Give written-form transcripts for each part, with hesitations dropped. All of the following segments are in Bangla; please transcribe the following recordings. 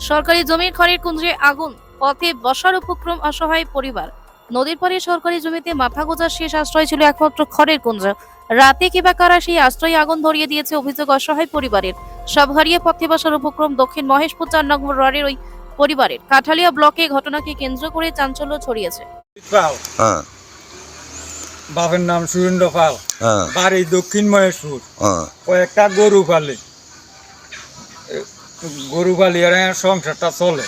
সরকারি জমির খড়ের কুঞ্জে আগুন, পথে বসার উপক্রম অসহায় পরিবার। নদীর পাড়ে সরকারি জমিতে মাথা গোঁজার শেষ আশ্রয় ছিল একমাত্র খড়ের কুঞ্জ। রাতে কিবা কারা সেই আশ্রয়ে আগুন ধরিয়ে দিয়েছে, অভিযোগ অসহায় পরিবারের। সব হারিয়ে পথে বসার উপক্রম দক্ষিণ মহেশপুর ৪ নম্বর ওয়ার্ডের ওই পরিবারের। কাঠালিয়া ব্লকে ঘটনাকে কেন্দ্র করে চাঞ্চল্য ছড়িয়েছে। পাল, হ্যাঁ বাপের নাম সুরেন্দ্র পাল, হ্যাঁ বাড়ি দক্ষিণ মহেশপুর। হ্যাঁ কয়েকটা গরু পালি, গরু পালি আর আমার সংসারটা চলে।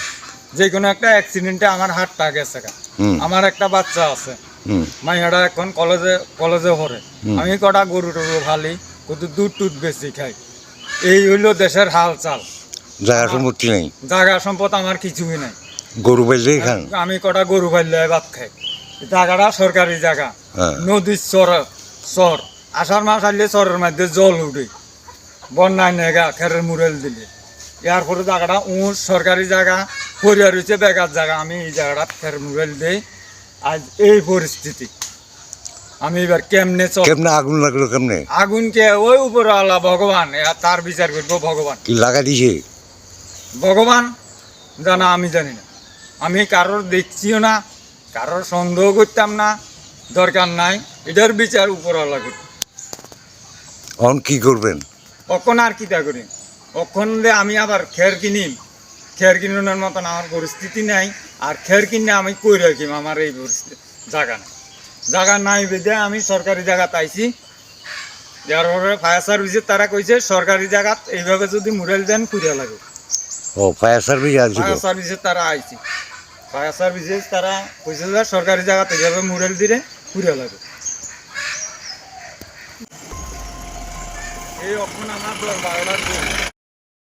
যে কোনো একটা অ্যাক্সিডেন্টে আমার হাতটা গেছে গা। হুম আমার একটা বাচ্চা আছে, হুম মাইয়াটা এখন কলেজে পড়ে। হুম। আমি কটা গরু টরু ফালি, কত দুধ টুধ বেশি খাই। এই হইলো দেশের হাল চাল। জায়গা সম্পত্তি নেই, জায়গা সম্পদ আমার কিছুই নাই। গরু পাইলেই খান। আমি কটা গরু পাইলে ভাত খাই। জায়গাটা সরকারি জায়গা, হ্যাঁ নদীর চর। আষাঢ় মাস আসলে চরের মধ্যে জল উঠে, বন্যায় নেগা খেরের মুরেল দিলে। ইয়ার পরে জায়গাটা সরকারি জায়গা পরিবার হয়েছে বেকার জায়গা। আমি এই জায়গাটা খের মুরেল দিই। আজ এই পরিস্থিতি, আমি এবার কেমনে কেমনে আগুন লাগলো কেমনে? আগুনকে ওই উপরওয়ালা ভগবান, তার বিচার করবো ভগবান। কি লাগা দিছে? ভগবান জানা, আমি জানি না। আমি কারোর দেখছিও না, কারোর সন্দেহ করতাম না, দরকার নাই। এটার বিচার উপরওয়ালা করি। এখন কি করবেন? কখন আর কিতা করি, কখন যে আমি আবার খের কিনার মতন আমার পরিস্থিতি নাই। আর খের কিনে আমি কই রাখিম, আমার এই পরিস্থিতি জায়গা নাই বেঁধে আমি সরকারি জায়গা পাইছি। যার পরে ফায়ার সার্ভিসের তারা কইছে সরকারি জায়গাত এইভাবে যদি মুরেল দেন কুড়িয়া লাগে। ও ফায়ার সার্ভিস আসছিল? ফায়ার সার্ভিসের তারা আইছে, ফায়ার সার্ভিসের তারা কইছে যে সরকারি জায়গাতে এইভাবে মুরেল দিলে কুড়িয়া লাগে। এই অখন আমার ১০-১২টার